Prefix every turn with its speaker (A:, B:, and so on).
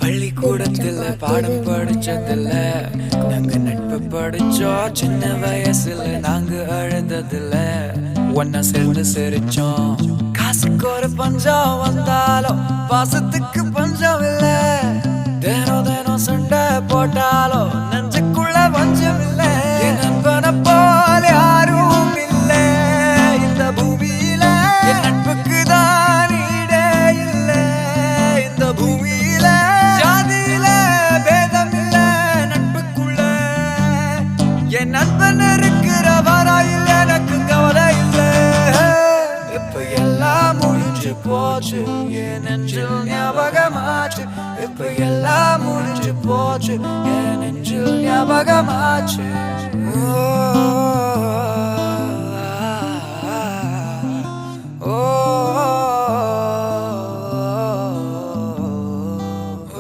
A: பள்ளிக்கூடத்துல பாடம் படிச்சதில்ல, நாங்க நட்பு படிச்சோம். சின்ன வயசுல நாங்க அழுததில்ல, ஒன்னா சேர்ந்து சிரிச்சோம். காசுக்கு ஒரு பஞ்சம் வந்தாலும் பாசத்துக்கு பஞ்சம் இல்ல. தினம் தினம் சண்டை போட்டாலும் நெஞ்சுக்குள்ள பஞ்சம் இல்ல. என் நண்பனை போல யாரும் இல்ல இந்த பூமியில. என் நட்புக்கு தான் ஈடே இல்ல இந்த பூமியில. ஜாதியில பேதம் இல்ல நட்புக்குள்ள. என் நண்பன் இருக்கிற வரையில் எனக்கு கவலை இல்ல. இப்ப எல்லாம் முடிஞ்சு போச்சு, என் நெஞ்சில் ஞாபகமாச்சு. இப்ப எல்லாம் முடிஞ்சு போச்சு, என் நெஞ்சில் ஞாபகமாச்சு.